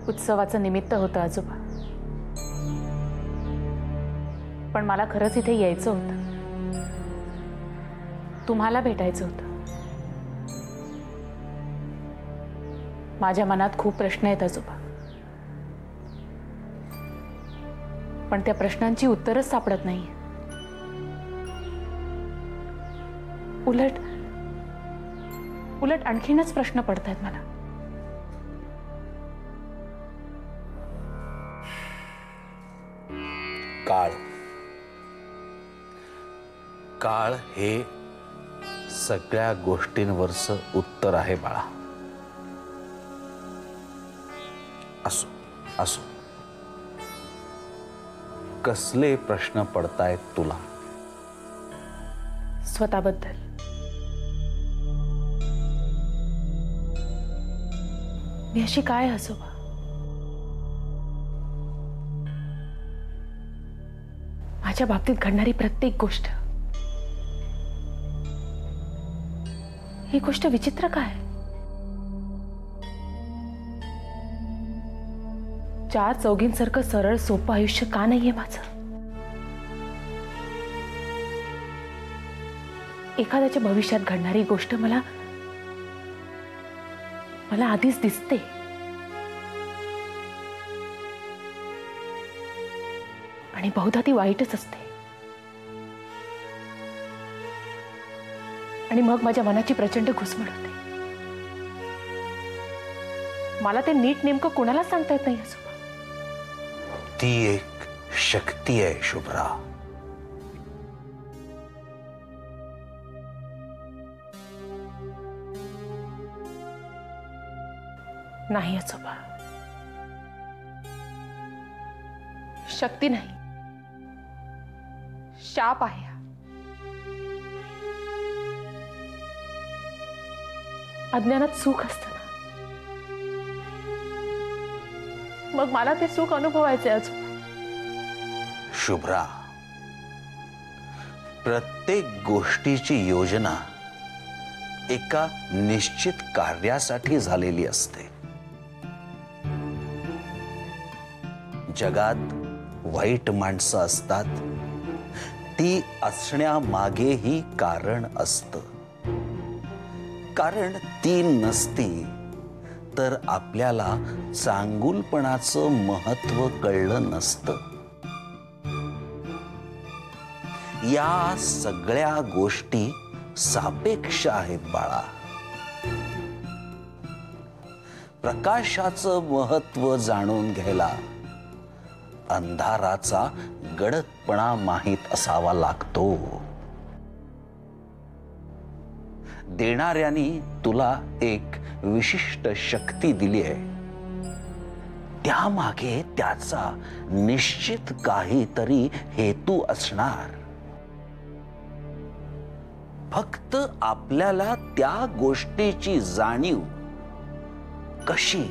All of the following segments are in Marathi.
उत्सवाचं निमित्त होतं आजोबा, पण मला खरंच इथे यायचं होतं, तुम्हाला भेटायचं होतं. माझ्या मनात खूप प्रश्न आहेत आजोबा, पण त्या प्रश्नांची उत्तरच सापडत नाही. उलट उलट आणखीनच प्रश्न पडतायत मला. काळ काळ हे सगळ्या गोष्टींवरचं उत्तर आहे बाळा. असो असो, कसले प्रश्न पडतायत तुला? स्वतःबद्दल. मी अशी काय आजोबा? माझ्या बाबतीत घडणारी प्रत्येक गोष्ट, ही गोष्ट विचित्र काय? चार चौघींसारखं सरळ सोपं आयुष्य का नाहीये माझं? एखाद्याच्या भविष्यात घडणारी गोष्ट मला आधीच दिसते. आणि बहुधा ती वाईटच असते. आणि मग माझ्या मनाची प्रचंड घुसमट होते. मला ते नीट नेमकं कोणाला सांगता येत नाही आजोबा. ती एक शक्ती आहे शुभ्रा. नाही आजोबा, शक्ती नाही, शाप आहे. अज्ञानात सुख असतं ना, मग मला ते सुख अनुभवायचे आजोबा. शुभ्रा, प्रत्येक गोष्टीची योजना एका निश्चित कार्यासाठी झालेली असते. जगात वाईट माणसं असतात, ती असण्यामागेही कारण असतं. कारण ती नसती तर आपल्याला चांगुलपणाचं महत्व कळलं नसतं. या सगळ्या गोष्टी सापेक्ष आहेत बाळा. प्रकाशाचं महत्व जाणून घ्यायला अंधाराचा गडदपणा माहीत असावा लागतो. देणाऱ्याने तुला एक विशिष्ट शक्ती दिली आहे, त्यामागे त्याचा निश्चित काहीतरी हेतू असणार. फक्त आपल्याला त्या गोष्टीची जाणीव कशी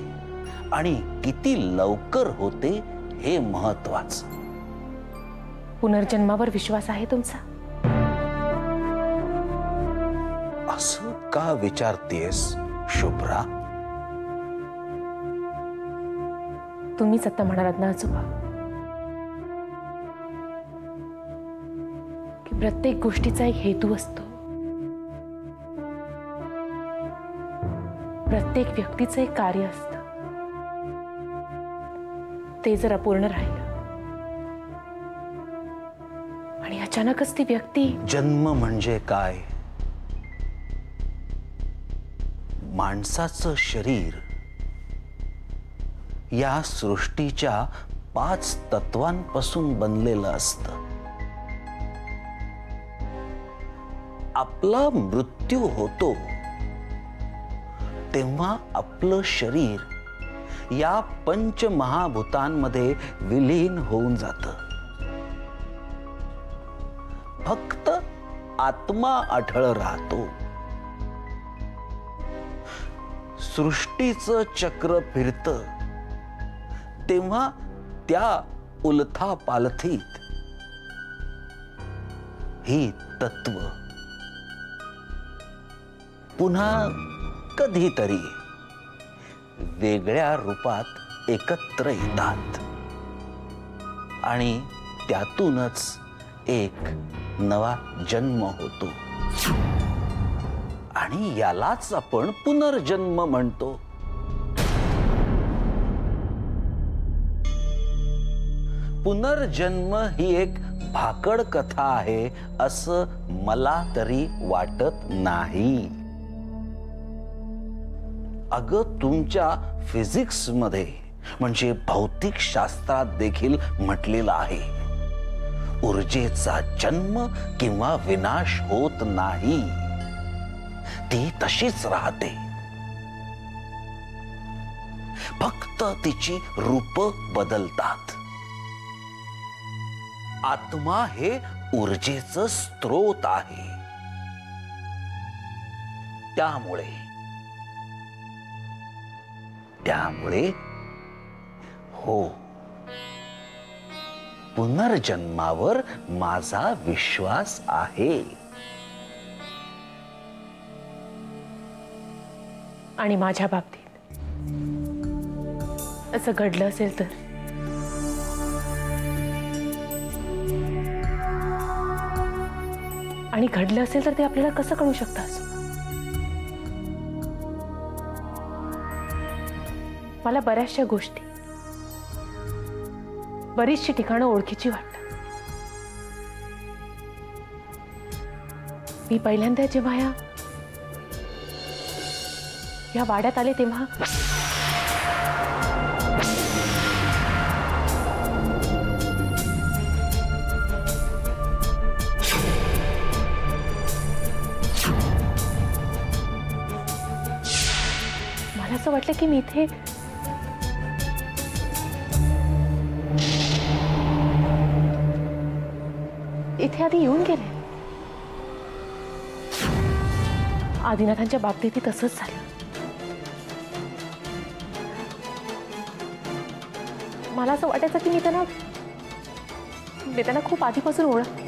आणि किती लवकर होते हे महत्वाचं. पुनर्जन्मावर विश्वास आहे तुमचा? असं का विचारतेस शुभ्रा? तुम्हीच आता म्हणालात ना आजोबा की प्रत्येक गोष्टीचा एक हेतू असतो. प्रत्येक व्यक्तीचं एक कार्य असतं. ते जर अपूर्ण राहिलं आणि अचानकच ती व्यक्ती. जन्म म्हणजे काय? माणसाचं शरीर या सृष्टीच्या 5 तत्वांपासून बनलेलं असतं. आपला मृत्यू होतो तेव्हा आपलं शरीर या पंचमहाभूतांमध्ये विलीन होऊन जातं. फक्त आत्मा अढळ राहतो. सृष्टीचं चक्र फिरतं तेव्हा त्या उलथापालथीत ही तत्व पुन्हा कधीतरी वेगळ्या रूपात एकत्र येतात आणि त्यातूनच एक नवा जन्म होतो आणि यालाच आपण पुनर्जन्म म्हणतो. पुनर्जन्म ही एक भाकड कथा आहे असं मला तरी वाटत नाही. अगं, तुमच्या फिजिक्स मध्ये म्हणजे भौतिक शास्त्रात देखील म्हटलेलं आहे, ऊर्जेचा जन्म किंवा विनाश होत नाही, ती तशीच राहते. फक्त तिची रूप बदलतात. आत्मा हे ऊर्जेचं स्रोत आहे. त्यामुळे हो, पुनर्जन्मावर माझा विश्वास आहे. आणि माझ्या बाबतीत असं घडलं असेल तर आणि घडलं असेल तर ते आपल्याला कसं कळू शकतं असं? मला बऱ्याचशा गोष्टी, बरीचशी ठिकाणं ओळखीची वाटतात. मी पहिल्यांदा जेव्हा या वाड्यात आले तेव्हा मला असं वाटलं की मी इथे आधी येऊन गेले. आदिनाथांच्या बाबतीत तसंच झालं. मला असं वाटायचं की मी त्यांना खूप आधीपासून ओळखते.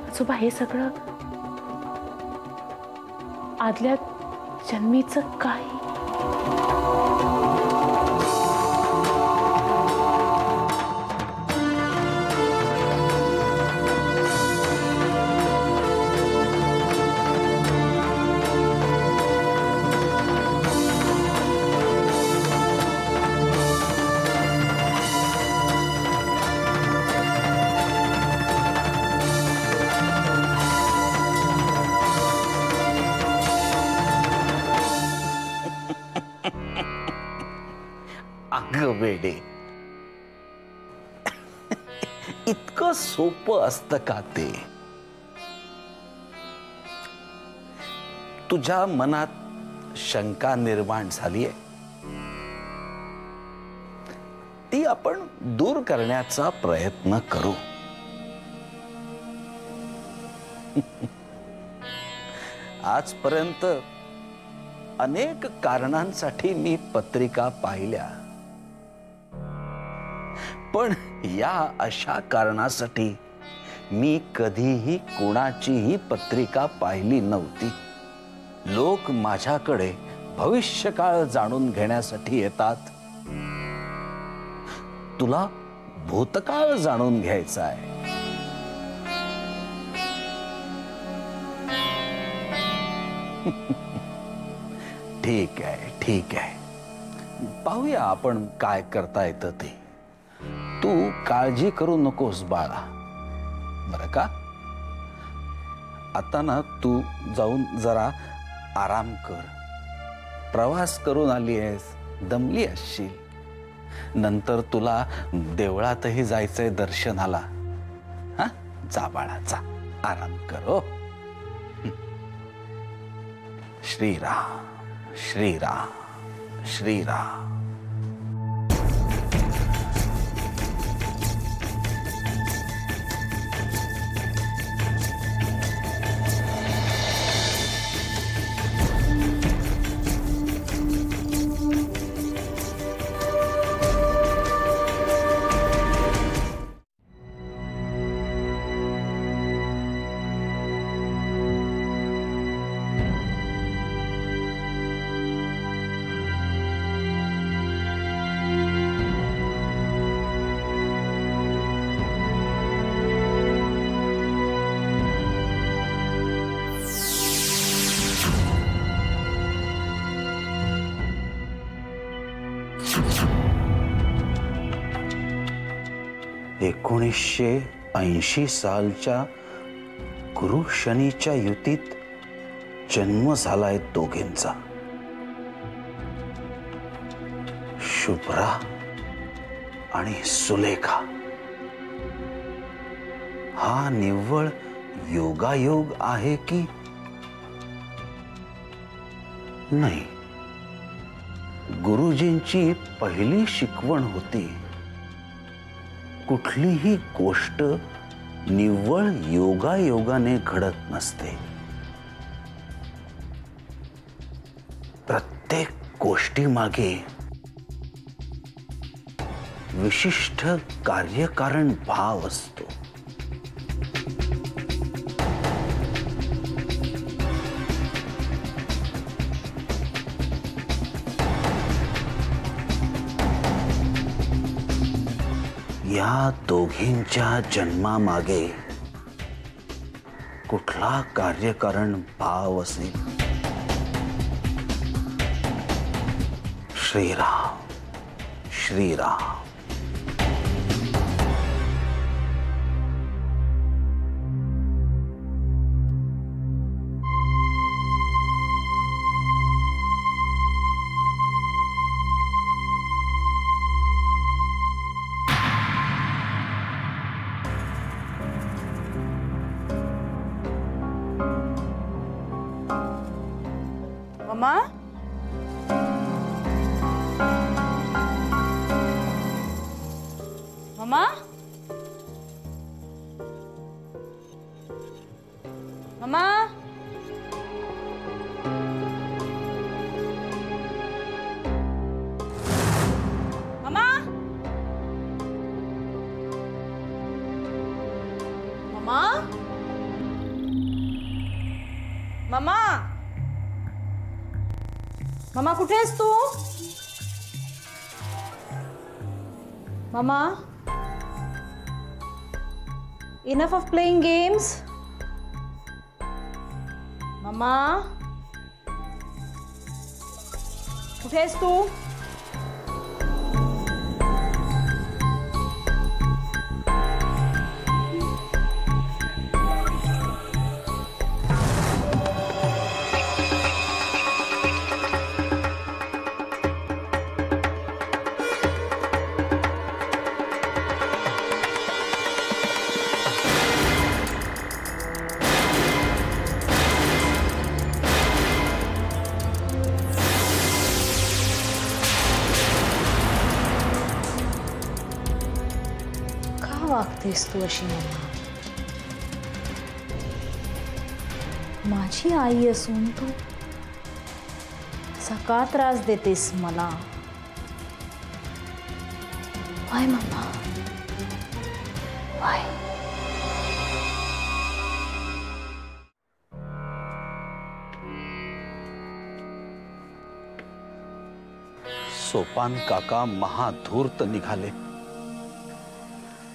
आजोबा, हे सगळं आदल्या जन्मीचं काय? अगं वेडे, इतकं सोपं असतं का ते? तुझ्या मनात शंका निर्माण झालीये, ती आपण दूर करण्याचा प्रयत्न करू. आजपर्यंत अनेक कारणांसाठी मी पत्रिका पाहिल्या, पण या अशा कारणासाठी मी कधीही कोणाचीही पत्रिका पाहिली नव्हती. लोक माझ्याकडे भविष्यकाळ जाणून घेण्यासाठी येतात. तुला भूतकाळ जाणून घ्यायचा आहे. ठीक आहे, पाहूया आपण काय करता येतं ते. तू काळजी करू नकोस बाळा, बरं का? आता ना तू जाऊन जरा आराम कर. प्रवास करून आली आहेस, दमली असशील. नंतर तुला देवळातही जायचंय दर्शनाला. हा, जा बाळा, जा, आराम कर. हो, श्रीराम श्रीराम श्रीराम. 1980 सालच्या गुरु शनीच्या युतीत जन्म झालाय दोघींचा. शुभ्रा आणि सुलेखा. हा निव्वळ योगायोग आहे की नाही? गुरुजींची पहिली शिकवण होती, कुठलीही गोष्ट निव्वळ योगायोगाने घडत नसते. प्रत्येक गोष्टीमागे विशिष्ट कार्यकारण भाव असतो. या दोघींच्या जन्मामागे कुठला कार्यकारण भाव असेल? Shriram Shriram. Mamma, mamma, mamma, mamma, mamma, mamma, mamma कुठे आहेस तू? Mamma, enough of playing games. Mamma, कुठे आहेस तू? वागतेस तू अशी? मम्मा, माझी आई असून तू असा का त्रास देतेस मला? Y mamma, Y? सोपान काका महाधूर्त निघाले.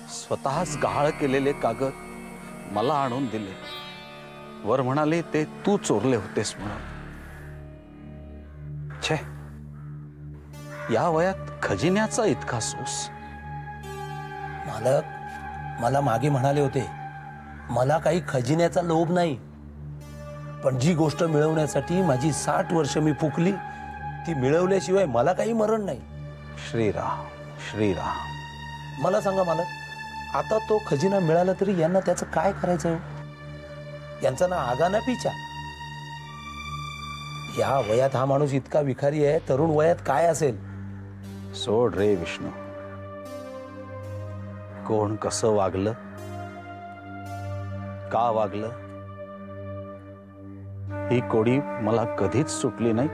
स्वतःच गहाळ केलेले कागद मला आणून दिले. वर म्हणाले ते तू चोरले होतेस म्हणून. छे, या वयात खजिन्याचा इतका सूस. मालक, मला मागे म्हणाले होते मला काही खजिन्याचा लोभ नाही, पण जी गोष्ट मिळवण्यासाठी माझी 60 वर्ष मी फुकली ती मिळवल्याशिवाय मला काही मरण नाही. श्रीराम श्रीराम. मला सांगा मालक, आता तो खजिना मिळाला तरी यांना त्याचं काय करायचं? यांचा ना आगा ना पिछा. या वयात हा माणूस इतका विखारी आहे, तरुण वयात काय असेल? सोड रे विष्णू. कोण कसं वागलं, का वागलं, ही कोडी मला कधीच सुटली नाही,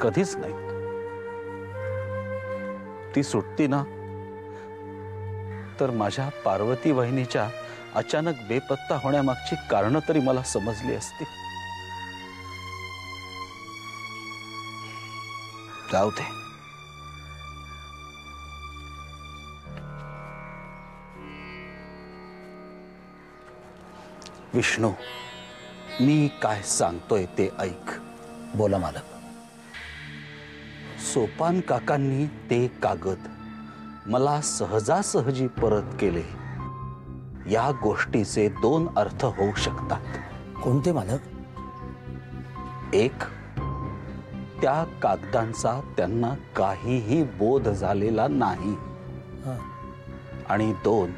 कधीच नाही. ती सुटती ना तर माझ्या पार्वती वहिनीच्या अचानक बेपत्ता होण्यामागची कारण तरी मला समजली असती. जाऊ दे. विष्णू, मी काय सांगतोय ते ऐक. बोला मालक. सोपान काकांनी ते कागद मला सहजासहजी परत केले, या गोष्टीचे दोन अर्थ होऊ शकतात. कोणते मालक? एक, त्या कागदांचा त्यांना काहीही बोध झालेला नाही. हां. आणि दोन,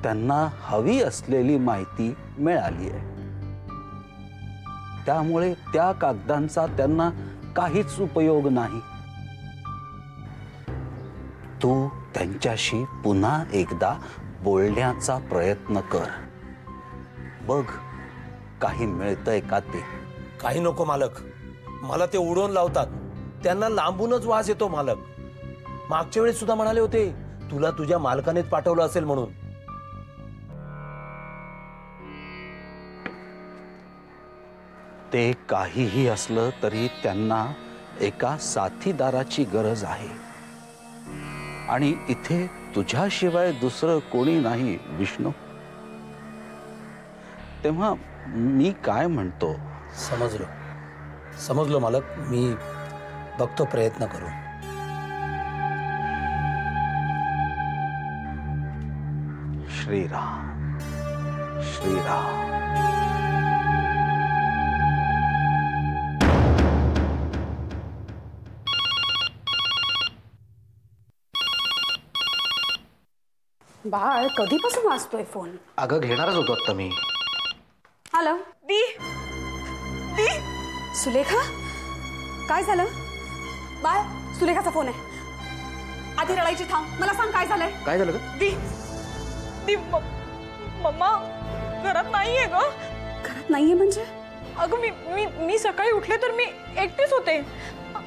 त्यांना हवी असलेली माहिती मिळाली आहे. त्यामुळे त्या कागदांचा त्यांना काहीच उपयोग नाही. तू त्यांच्याशी पुन्हा एकदा बोलण्याचा प्रयत्न कर. बघ काही मिळतंय का ते. काही नको मालक, मला ते उडवून लावतात. त्यांना लांबूनच वास येतो मालक. मागच्या वेळेस सुद्धा म्हणाले होते तुला तुझ्या मालकानेच पाठवलं असेल म्हणून. ते काहीही असलं तरी त्यांना एका साथीदाराची गरज आहे. आणि इथे तुझ्याशिवाय दुसरं कोणी नाही विष्णू. तेव्हा मी काय म्हणतो, समजलो मालक. मी बघतो प्रयत्न करू. श्रीराम श्रीराम. बाळ कधीपासून वाजतोय फोन? अगं घेणारच होतो आता मी. हॅलो दी दी सुलेखा, काय झालं? बाळ सुलेखाचा फोन आहे. आधी रडायची थांब, मला सांग काय झालंय. काय झालं ग? दी दी मम्मा घरात नाहीये ग. घरात नाहीये म्हणजे? अगं मी सकाळी उठले तर मी एकटीच होते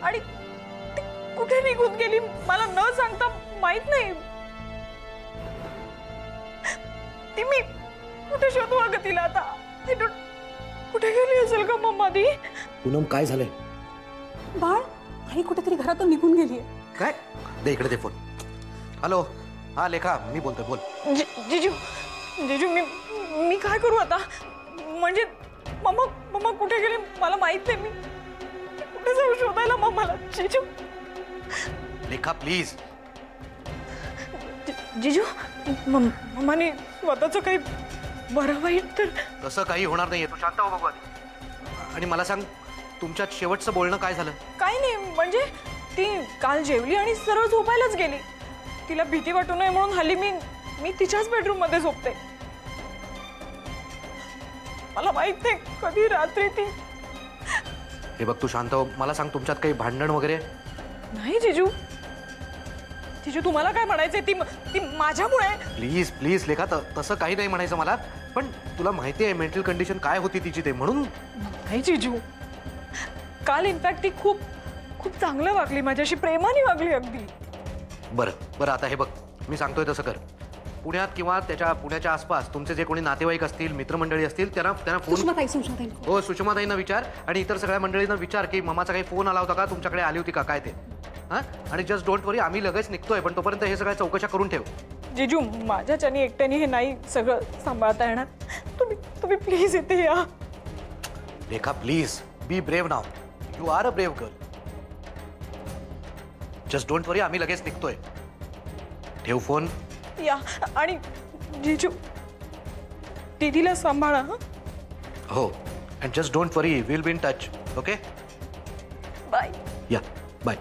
आणि ती कुठे निघून गेली मला न सांगता माहित नाही. ती मी कुठे शोधू अगं तिला आता. कुठे गेली असेल का मम्मा ती? पूनम काय झालंय? बाळ आई कुठेतरी घरातून निघून गेलीये. काय? दे इकडे दे फोन. हॅलो, हा लेखा, मी बोलतोय, बोल. जिजू जिजू मी काय करू आता? म्हणजे मम्मा कुठे गेली मला माहित नाही. मी कुठे जाऊ शोधायला मम्माला? जिजू लेखा प्लीज. जिजू मम्माने स्वतःच काही बरं वाईट तर तसं काही होणार नाहीये, तू शांत हो भगवान. आणि मला सांग, तुमच्यात शेवटचं बोलणं काय झालं? काही नाही, म्हणजे ती काल जेवली आणि सरळ झोपायलाच गेली. तिला भीती वाटू नये म्हणून हल्ली मी तिच्याच बेडरूम मध्ये झोपते. मला माहित नाही कधी रात्री ती. हे बघ तू शांत हो. मला सांग, तुमच्यात काही भांडण वगैरे? नाही जिजू. जिजू तुम्हाला काय म्हणायचंय? ती माझ्यामुळे. प्लीज प्लीज लेखा, तसं काही नाही म्हणायचं मला. पण तुला माहिती आहे मेंटल कंडिशन काय होती तिची ते, म्हणून. नाही जिजू, काल इनफॅक्ट ती खूप खूप चांगलं वागली माझ्याशी, प्रेमाने वागली अगदी. बरं आता हे बघ, मी सांगतोय तसं कर. पुण्यात किंवा पुण्याच्या आसपास तुमचे जे कोणी नातेवाईक असतील, मित्रमंडळी असतील, त्यांना फोन. सुषमाताई. हो, सुषमाताईंना विचार आणि इतर सगळ्या मंडळींना विचार की ममाचा काही फोन आला होता का, तुमच्याकडे आली होती का काय ते. हां, आणि जस्ट डोंट वरी, आम्ही लगेच निघतोय. पण तोपर्यंत हे सगळ्या चौकशा करून ठेव. जिजू माझ्याच्यानी एकट्याने हे नाही सगळं सांभाळता येणार. तुम्ही प्लीज इथे या. Lekha please be brave now. You are a brave girl. Just don't worry, आम्ही लगेच निघतोय. ठेव फोन. या. आणि जिजू दीदीला सांभाळा. हो, and just don't worry, will be in touch. Okay, bye. या बाय.